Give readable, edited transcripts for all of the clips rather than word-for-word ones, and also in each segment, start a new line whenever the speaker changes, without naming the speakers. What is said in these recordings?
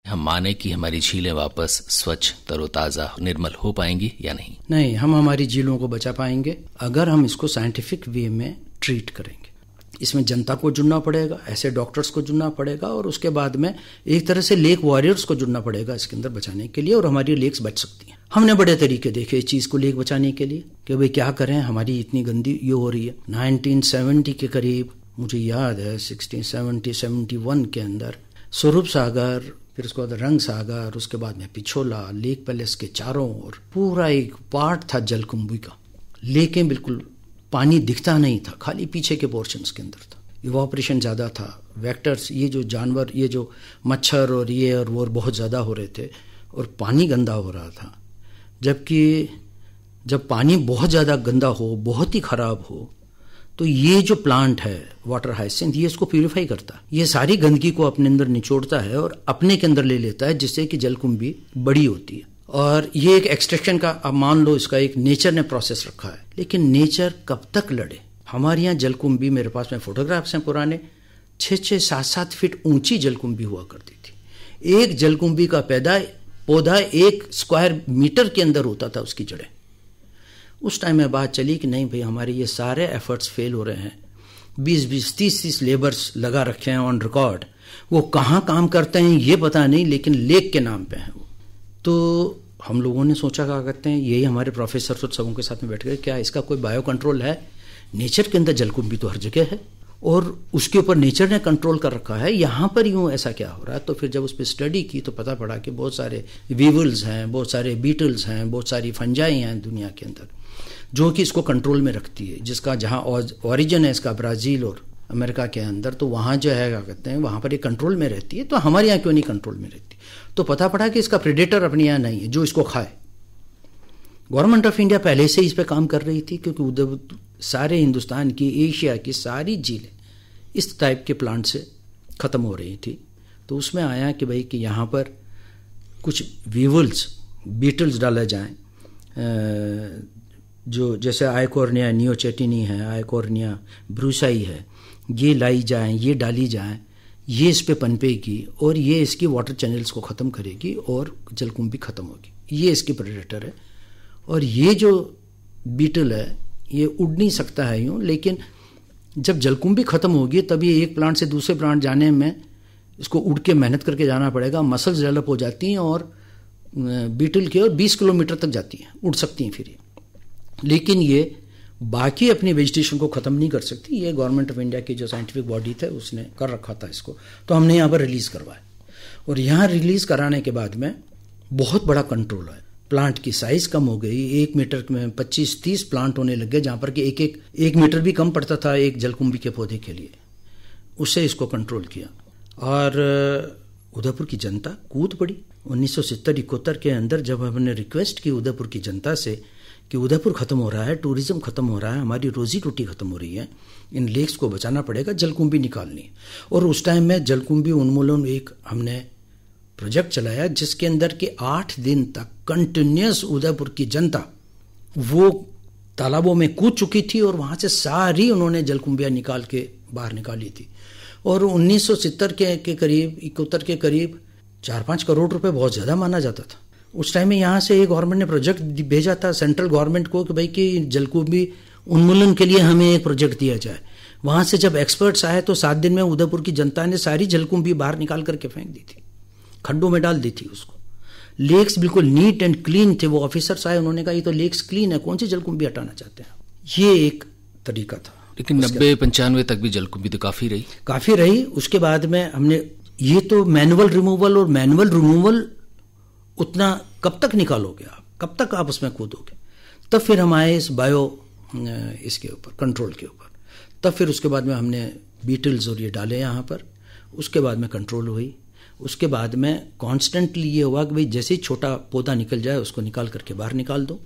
हम माने कि हमारी झीलें वापस स्वच्छ, तरोताज़ा, निर्मल हो पाएंगी या नहीं?
नहीं, हम हमारी झीलों को बचा पाएंगे अगर हम इसको साइंटिफिक वे में ट्रीट करेंगे। इसमें जनता को जुड़ना पड़ेगा, ऐसे डॉक्टर्स को जुड़ना पड़ेगा, और उसके बाद में एक तरह से लेक वॉरियर्स को जुड़ना पड़ेगा इसके अंदर बचाने के लिए, और हमारी लेक्स बच सकती हैं। हमने बड़े तरीके देखे इस चीज़ को लेक बचाने के लिए कि भाई क्या करें, हमारी इतनी गंदी ये हो रही है। 1970 के करीब मुझे याद है, 1971 के अंदर स्वरूप सागर, फिर उसके बाद रंग सागर, उसके बाद में पिछोला, लेक पैलेस के चारों ओर पूरा एक पार्ट था जलकुंभी का। लेकें बिल्कुल पानी दिखता नहीं था, खाली पीछे के पोर्शंस के अंदर था। इवापोरेशन ज़्यादा था, वेक्टर्स, ये जो जानवर, ये जो मच्छर और ये और वो बहुत ज़्यादा हो रहे थे, और पानी गंदा हो रहा था। जबकि जब पानी बहुत ज़्यादा गंदा हो, बहुत ही ख़राब हो, तो ये जो प्लांट है वाटर हाइसिंथ, ये इसको प्यूरिफाई करता है, ये सारी गंदगी को अपने अंदर निचोड़ता है और अपने के अंदर ले लेता है, जिससे कि जलकुंभी बड़ी होती है। और ये एक एक्सट्रैक्शन का, अब मान लो इसका एक नेचर ने प्रोसेस रखा है, लेकिन नेचर कब तक लड़े। हमारे यहाँ जलकुंभी, मेरे पास में फोटोग्राफ्स हैं पुराने, 6-6, 7-7 फीट ऊंची जलकुंभी हुआ करती थी। एक जलकुंभी का पौधा 1 स्क्वायर मीटर के अंदर होता था उसकी जड़ें। उस टाइम में बात चली कि नहीं भाई, हमारे ये सारे एफर्ट्स फेल हो रहे हैं। 20-20, 30-30 लेबर्स लगा रखे हैं ऑन रिकॉर्ड, वो कहाँ काम करते हैं ये पता नहीं, लेकिन लेक के नाम पे हैं वो। तो हम लोगों ने सोचा क्या करते हैं, यही हमारे प्रोफेसर और सबों के साथ में बैठ गए, क्या इसका कोई बायो कंट्रोल है? नेचर के अंदर जलकुंभी तो हर जगह है और उसके ऊपर नेचर ने कंट्रोल कर रखा है, यहाँ पर यूँ ऐसा क्या हो रहा है? तो फिर जब उस पर स्टडी की तो पता पड़ा कि बहुत सारे वीवल्स हैं, बहुत सारे बीटल्स हैं, बहुत सारी फंजाई हैं दुनिया के अंदर जो कि इसको कंट्रोल में रखती है, जिसका जहाँ ओरिजिन है इसका ब्राज़ील और अमेरिका के अंदर, तो वहाँ जो है क्या कहते हैं, वहाँ पर ये कंट्रोल में रहती है। तो हमारे यहाँ क्यों नहीं कंट्रोल में रहती? तो पता पड़ा कि इसका प्रेडेटर अपने यहाँ नहीं है जो इसको खाए। गवर्नमेंट ऑफ इंडिया पहले से इस पर काम कर रही थी, क्योंकि उधर सारे हिंदुस्तान की, एशिया की सारी झीलें इस टाइप के प्लांट से ख़त्म हो रही थी। तो उसमें आया कि भाई कि यहाँ पर कुछ वीवल्स, बीटल्स डाला जाएँ, जो जैसे आइकोर्निया नियोचेटिनी है, आइकोर्निया ब्रूसाई है, ये लाई जाएं, ये डाली जाएं, ये इस पे पनपेगी और ये इसकी वाटर चैनल्स को ख़त्म करेगी और जलकुंभी ख़त्म होगी। ये इसकी प्रेडेटर है। और ये जो बीटल है ये उड़ नहीं सकता है यूँ, लेकिन जब जलकुंभी ख़त्म होगी तब ये एक प्लांट से दूसरे प्लांट जाने में इसको उड़ के मेहनत करके जाना पड़ेगा। मसल्स डेवलप हो जाती हैं और बीटल के और 20 किलोमीटर तक जाती हैं, उड़ सकती हैं फिर ये। लेकिन ये बाकी अपनी वेजिटेशन को ख़त्म नहीं कर सकती। ये गवर्नमेंट ऑफ इंडिया की जो साइंटिफिक बॉडी था उसने कर रखा था इसको, तो हमने यहाँ पर रिलीज़ करवाया। और यहाँ रिलीज़ कराने के बाद में बहुत बड़ा कंट्रोल है। प्लांट की साइज़ कम हो गई, 1 मीटर में 25-30 प्लांट होने लग गए, जहाँ पर कि एक मीटर भी कम पड़ता था एक जलकुंभी के पौधे के लिए। उससे इसको कंट्रोल किया। और उदयपुर की जनता कूद पड़ी। 1970-71 के अंदर जब हमने रिक्वेस्ट की उदयपुर की जनता से कि उदयपुर ख़त्म हो रहा है, टूरिज़्म ख़त्म हो रहा है, हमारी रोज़ी रोटी ख़त्म हो रही है, इन लेक्स को बचाना पड़ेगा, जलकुंभी निकालनी। और उस टाइम में जलकुंभी उन्मूलन एक हमने प्रोजेक्ट चलाया, जिसके अंदर के 8 दिन तक कंटिन्यूस उदयपुर की जनता वो तालाबों में कूद चुकी थी और वहाँ से सारी उन्होंने जलकुंभियाँ निकाल के बाहर निकाली थी। और 1970 के करीब, 71 के करीब 4-5 करोड़ रुपए बहुत ज़्यादा माना जाता था। उस टाइम में यहाँ से गवर्नमेंट ने प्रोजेक्ट भेजा था सेंट्रल गवर्नमेंट को कि भाई कि जलकुंभी उन्मूलन के लिए हमें एक प्रोजेक्ट दिया जाए। वहाँ से जब एक्सपर्ट्स आए तो 7 दिन में उदयपुर की जनता ने सारी जलकुंभी बाहर निकाल करके फेंक दी थी, खड्डों में डाल दी थी उसको। लेक्स बिल्कुल नीट एंड क्लीन थे। वो ऑफिसर्स आए, उन्होंने कहा ये तो लेक्स क्लीन है, कौन सी जलकुंभी हटाना चाहते हैं। ये एक तरीका था।
लेकिन 90-95 तक भी जलकुंभी तो काफ़ी रही।
उसके बाद में हमने ये तो मैनुअल रिमूवल उतना कब तक निकालोगे आप, कब तक आप उसमें कूदोगे। तब फिर हम आए इस बायो इसके ऊपर, कंट्रोल के ऊपर। तब फिर उसके बाद में हमने बीटल्स और ये डाले यहाँ पर। उसके बाद में कंट्रोल हुई। उसके बाद में कॉन्स्टेंटली ये हुआ कि भाई जैसे ही छोटा पौधा निकल जाए उसको निकाल करके बाहर निकाल दो।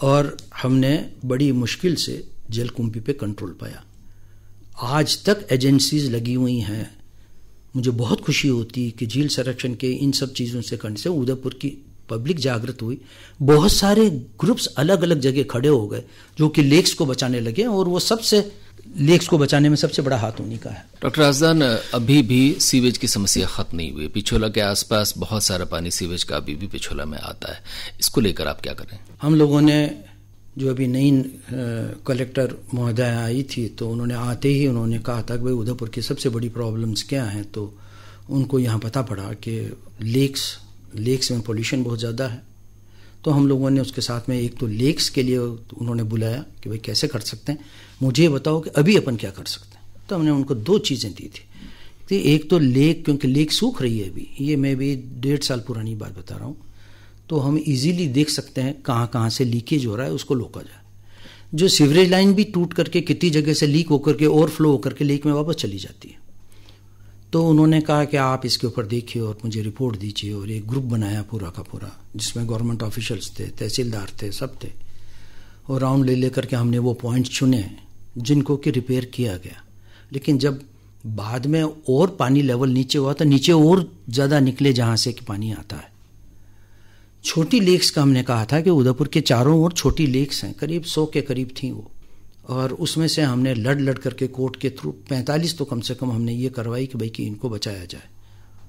और हमने बड़ी मुश्किल से जलकुंभी पे कंट्रोल पाया। आज तक एजेंसीज लगी हुई हैं। मुझे बहुत खुशी होती कि झील संरक्षण के इन सब चीज़ों से करने से उदयपुर की पब्लिक जागृत हुई, बहुत सारे ग्रुप्स अलग अलग जगह खड़े हो गए जो कि लेक्स को बचाने लगे, और वो सबसे लेक्स को बचाने में सबसे बड़ा हाथ उन्हीं का है।
डॉक्टर राजदान, अभी भी सीवेज की समस्या खत्म नहीं हुई। पिछोला के आसपास बहुत सारा पानी सीवेज का अभी भी पिछोला में आता है, इसको लेकर आप क्या करें?
हम लोगों ने जो अभी नई कलेक्टर महोदय आई थी, तो उन्होंने आते ही उन्होंने कहा था कि भाई उदयपुर की सबसे बड़ी प्रॉब्लम्स क्या हैं। तो उनको यहाँ पता पड़ा कि लेक्स में पोल्यूशन बहुत ज़्यादा है। तो हम लोगों ने उसके साथ में एक तो लेक्स के लिए उन्होंने बुलाया कि भाई कैसे कर सकते हैं, मुझे ये बताओ कि अभी अपन क्या कर सकते हैं। तो हमने उनको 2 चीज़ें दी थी। एक तो लेक, क्योंकि लेक सूख रही है अभी, ये मैं भी 1.5 साल पुरानी बात बता रहा हूँ, तो हम इजीली देख सकते हैं कहाँ कहाँ से लीकेज हो रहा है, उसको रोका जाए। जो सीवरेज लाइन भी टूट करके कितनी जगह से लीक होकर के ओवरफ्लो होकर के लेक में वापस चली जाती है। तो उन्होंने कहा कि आप इसके ऊपर देखिए और मुझे रिपोर्ट दीजिए, और एक ग्रुप बनाया पूरा का पूरा, जिसमें गवर्नमेंट ऑफिशियल्स थे, तहसीलदार थे, सब थे, और राउंड ले लेकर के हमने वो पॉइंट चुने जिनको कि रिपेयर किया गया। लेकिन जब बाद में और पानी लेवल नीचे हुआ तो नीचे और ज़्यादा निकले जहाँ से कि पानी आता है। छोटी लेक्स का हमने कहा था कि उदयपुर के चारों ओर छोटी लेक्स हैं, करीब 100 के करीब थी वो, और उसमें से हमने लड़ करके कोर्ट के थ्रू 45 तो कम से कम हमने ये करवाई कि भाई कि इनको बचाया जाए।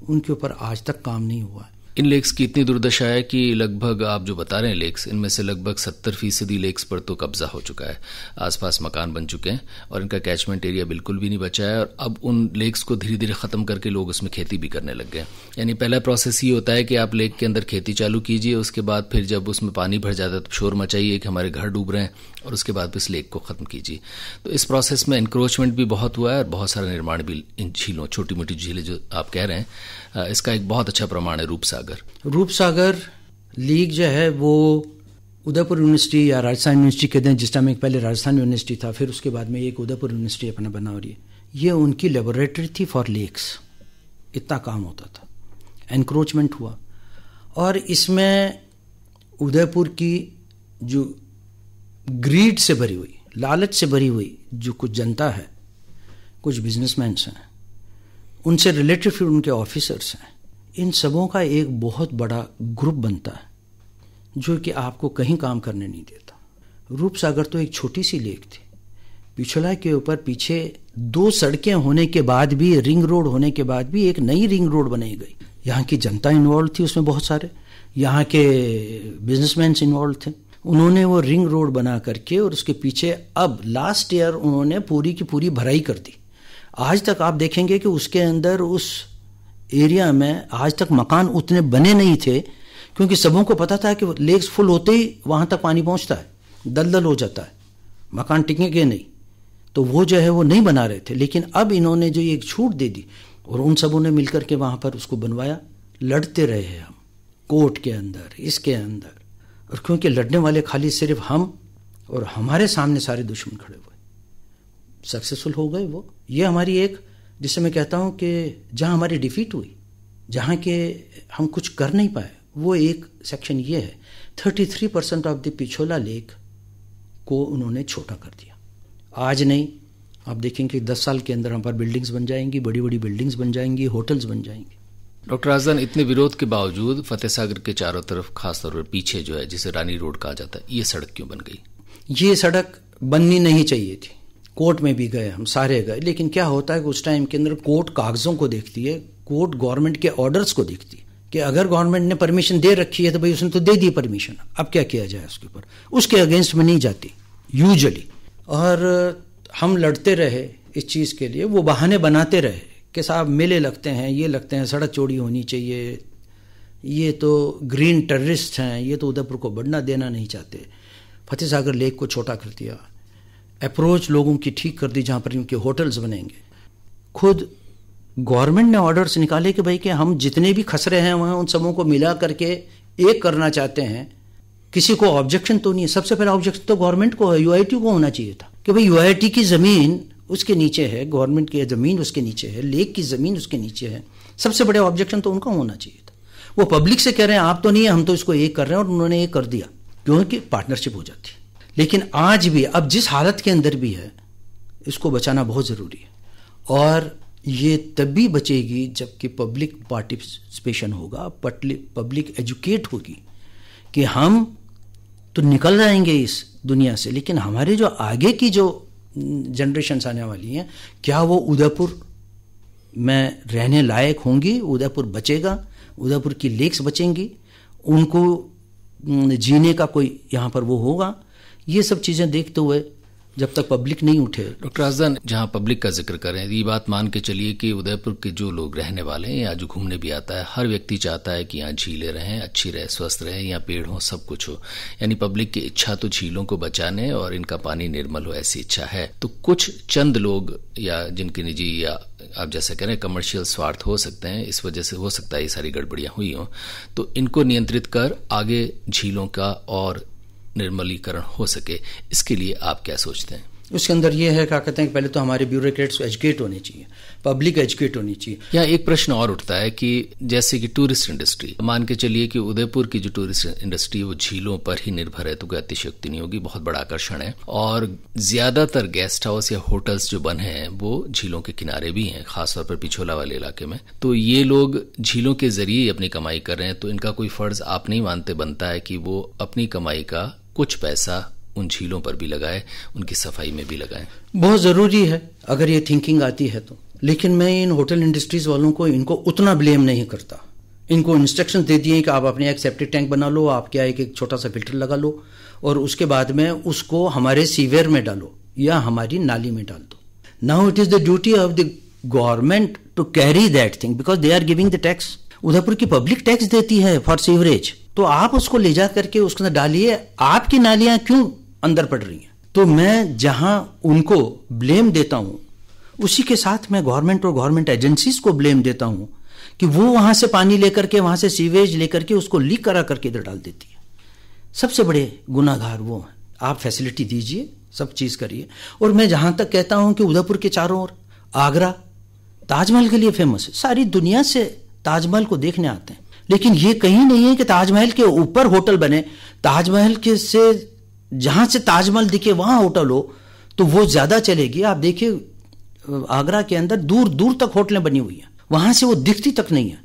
उनके ऊपर आज तक काम नहीं हुआ है।
इन लेक्स की इतनी दुर्दशा है कि लगभग आप जो बता रहे हैं लेक्स, इनमें से लगभग 70% लेक्स पर तो कब्जा हो चुका है, आसपास मकान बन चुके हैं और इनका कैचमेंट एरिया बिल्कुल भी नहीं बचा है। और अब उन लेक्स को धीरे धीरे खत्म करके लोग उसमें खेती भी करने लग गए। यानी पहला प्रोसेस ये होता है कि आप लेक के अंदर खेती चालू कीजिए, उसके बाद फिर जब उसमें पानी भर जाता है तो शोर मचाइए कि हमारे घर डूब रहे हैं, और उसके बाद इस लेक को खत्म कीजिए। तो इस प्रोसेस में इंक्रोचमेंट भी बहुत हुआ है और बहुत सारा निर्माण भी इन झीलों, छोटी मोटी झीलें जो आप कह रहे हैं, इसका एक बहुत अच्छा प्रमाण है
रूपसागर लीक जो है वो उदयपुर यूनिवर्सिटी या राजस्थान यूनिवर्सिटी कहते हैं, जिस टाइम एक पहले राजस्थान यूनिवर्सिटी था, फिर उसके बाद में एक उदयपुर यूनिवर्सिटी अपना बना रही है। ये उनकी लेबोरेटरी थी फॉर लेक्स, इतना काम होता था। एनक्रोचमेंट हुआ और इसमें उदयपुर की जो ग्रीड से भरी हुई, लालच से भरी हुई जो कुछ जनता है, कुछ बिजनेसमैन हैं, उनसे रिलेटेड फिर उनके ऑफिसर्स हैं, इन सबों का एक बहुत बड़ा ग्रुप बनता है जो कि आपको कहीं काम करने नहीं देता। रूपसागर तो एक छोटी सी लेक थी, पिछोला के ऊपर पीछे 2 सड़कें होने के बाद भी, रिंग रोड होने के बाद भी एक नई रिंग रोड बनाई गई। यहाँ की जनता इन्वॉल्व थी उसमें, बहुत सारे यहाँ के बिजनेसमैन इन्वॉल्व थे। उन्होंने वो रिंग रोड बना करके और उसके पीछे अब लास्ट ईयर उन्होंने पूरी की पूरी भराई कर दी। आज तक आप देखेंगे कि उसके अंदर उस एरिया में आज तक मकान उतने बने नहीं थे, क्योंकि सबों को पता था कि लेक्स फुल होते ही वहां तक पानी पहुंचता है, दलदल हो जाता है, मकान टिकेंगे नहीं, तो वो जो है वो नहीं बना रहे थे। लेकिन अब इन्होंने जो एक छूट दे दी और उन सबों ने मिलकर के वहां पर उसको बनवाया। लड़ते रहे हम कोर्ट के अंदर, इसके अंदर, और क्योंकि लड़ने वाले खाली सिर्फ हम और हमारे सामने सारे दुश्मन खड़े हुए, सक्सेसफुल हो गए वो। ये हमारी एक, जिससे मैं कहता हूं कि जहां हमारी डिफीट हुई, जहां के हम कुछ कर नहीं पाए, वो एक सेक्शन ये है। 33% ऑफ द पिछोला लेक को उन्होंने छोटा कर दिया। आज नहीं, आप देखेंगे 10 साल के अंदर हम पर बिल्डिंग्स बन जाएंगी, बड़ी बड़ी बिल्डिंग्स बन जाएंगी, होटल्स बन जाएंगे।
डॉक्टर राजदान, इतने विरोध के बावजूद फतेह सागर के चारों तरफ, खासतौर पर पीछे जो है जिसे रानी रोड कहा जाता है, ये सड़क क्यों बन गई?
ये सड़क बननी नहीं चाहिए थी। कोर्ट में भी गए हम, सारे गए, लेकिन क्या होता है कि उस टाइम के अंदर कोर्ट कागजों को देखती है, कोर्ट गवर्नमेंट के ऑर्डर्स को देखती है कि अगर गवर्नमेंट ने परमिशन दे रखी है तो भाई उसने तो दे दी परमिशन, अब क्या किया जाए उसके ऊपर, उसके अगेंस्ट में नहीं जाती यूजुअली। और हम लड़ते रहे इस चीज़ के लिए, वो बहाने बनाते रहे कि साहब मेले लगते हैं, ये लगते हैं, सड़क चौड़ी होनी चाहिए, ये तो ग्रीन टेररिस्ट हैं, ये तो उदयपुर को बढ़ना देना नहीं चाहते। फतेह सागर लेक को छोटा कर दिया, अप्रोच लोगों की ठीक कर दी जहाँ पर इनके होटल्स बनेंगे। खुद गवर्नमेंट ने ऑर्डर्स निकाले कि भाई कि हम जितने भी खसरे हैं वहाँ उन सबों को मिला करके एक करना चाहते हैं। किसी को ऑब्जेक्शन तो नहीं है। सबसे पहला ऑब्जेक्शन तो गवर्नमेंट को, यूआईटी को होना चाहिए था कि भाई यूआईटी की ज़मीन उसके नीचे है, गवर्नमेंट की ज़मीन उसके नीचे है, लेक की ज़मीन उसके नीचे है। सबसे बड़े ऑब्जेक्शन तो उनका होना चाहिए था। वो पब्लिक से कह रहे हैं आप तो नहीं है, हम तो इसको एक कर रहे हैं, और उन्होंने एक कर दिया क्योंकि पार्टनरशिप हो जाती। लेकिन आज भी, अब जिस हालत के अंदर भी है, इसको बचाना बहुत ज़रूरी है। और ये तब भी बचेगी जबकि पब्लिक पार्टिसिपेशन होगा, पब्लिक एजुकेट होगी, कि हम तो निकल जाएंगे इस दुनिया से, लेकिन हमारे जो आगे की जो जनरेशन्स आने वाली हैं, क्या वो उदयपुर में रहने लायक होंगी? उदयपुर बचेगा? उदयपुर की लेक्स बचेंगी? उनको जीने का कोई यहाँ पर वो होगा? ये सब चीज़ें देखते हुए जब तक पब्लिक नहीं उठे।
डॉक्टर राजदान, जहाँ पब्लिक का जिक्र करें, ये बात मान के चलिए कि उदयपुर के जो लोग रहने वाले हैं, यहाँ जो घूमने भी आता है, हर व्यक्ति चाहता है कि यहाँ झीलें रहें, अच्छी रहे, स्वस्थ रहे, यहाँ पेड़ हो, सब कुछ हो। यानी पब्लिक की इच्छा तो झीलों को बचाने और इनका पानी निर्मल हो, ऐसी इच्छा है। तो कुछ चंद लोग या जिनके निजी या आप जैसे कह रहे हैं कमर्शियल स्वार्थ हो सकते हैं, इस वजह से हो सकता है ये सारी गड़बड़ियां हुई हों, तो इनको नियंत्रित कर आगे झीलों का और निर्मलीकरण हो सके, इसके लिए आप क्या सोचते हैं?
उसके अंदर ये है, क्या कहते हैं कि पहले तो हमारे ब्यूरोक्रेट्स एजुकेट होने चाहिए, पब्लिक एजुकेट होनी चाहिए।
यहाँ एक प्रश्न और उठता है कि जैसे कि टूरिस्ट इंडस्ट्री, मान के चलिए कि उदयपुर की जो टूरिस्ट इंडस्ट्री वो झीलों पर ही निर्भर है, तो कोई अतिशयोक्ति नहीं होगी, बहुत बड़ा आकर्षण है। और ज्यादातर गेस्ट हाउस या होटल्स जो बने हैं वो झीलों के किनारे भी हैं, खासतौर पर पिछोला वाले इलाके में। तो ये लोग झीलों के जरिए अपनी कमाई कर रहे हैं, तो इनका कोई फर्ज आप नहीं मानते बनता है कि वो अपनी कमाई का कुछ पैसा उन झीलों पर भी लगाए, उनकी सफाई में भी लगाए?
बहुत जरूरी है अगर ये थिंकिंग आती है तो। लेकिन मैं इन होटल इंडस्ट्रीज वालों को इनको उतना ब्लेम नहीं करता। इनको इंस्ट्रक्शन दे दिए कि आप अपने एक सेप्टिक टैंक बना लो, आप क्या एक छोटा सा फिल्टर लगा लो और उसके बाद में उसको हमारे सीवर में डालो या हमारी नाली में डाल दो। Now it is the duty of the government to carry that thing because they are giving the tax. Udaipur की पब्लिक टैक्स देती है फॉर सीवरेज, तो आप उसको ले जा करके उसके अंदर डालिए। आपकी नालियां क्यों अंदर पड़ रही हैं? तो मैं जहां उनको ब्लेम देता हूं, उसी के साथ मैं गवर्नमेंट और गवर्नमेंट एजेंसीज को ब्लेम देता हूं कि वो वहां से पानी लेकर के, वहां से सीवेज लेकर के उसको लीक करा करके इधर डाल देती है। सबसे बड़े गुनाहगार वो हैं। आप फैसिलिटी दीजिए, सब चीज करिए। और मैं जहां तक कहता हूं कि उदयपुर के चारों ओर आगरा ताजमहल के लिए फेमस है, सारी दुनिया से ताजमहल को देखने आते हैं, लेकिन ये कहीं नहीं है कि ताजमहल के ऊपर होटल बने। ताजमहल के से जहां से ताजमहल दिखे वहां होटल हो तो वो ज्यादा चलेगी। आप देखिए आगरा के अंदर दूर दूर तक होटलें बनी हुई हैं, वहां से वो दिखती तक नहीं है,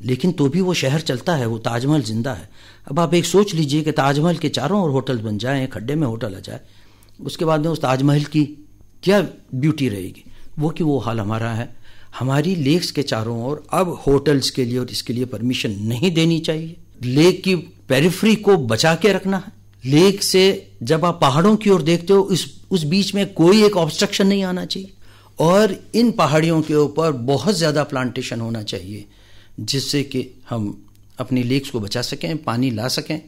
लेकिन तो भी वो शहर चलता है, वो ताजमहल जिंदा है। अब आप एक सोच लीजिए कि ताजमहल के चारों ओर होटल बन जाए, खड्डे में होटल आ जाए, उसके बाद में उस ताजमहल की क्या ब्यूटी रहेगी? वो कि वो हाल हमारा है। हमारी लेक्स के चारों ओर अब होटल्स के लिए और इसके लिए परमिशन नहीं देनी चाहिए। लेक की पेरिफेरी को बचा के रखना है। लेक से जब आप पहाड़ों की ओर देखते हो, उस बीच में कोई एक ऑब्स्ट्रक्शन नहीं आना चाहिए और इन पहाड़ियों के ऊपर बहुत ज्यादा प्लांटेशन होना चाहिए, जिससे कि हम अपनी लेक्स को बचा सकें, पानी ला सकें।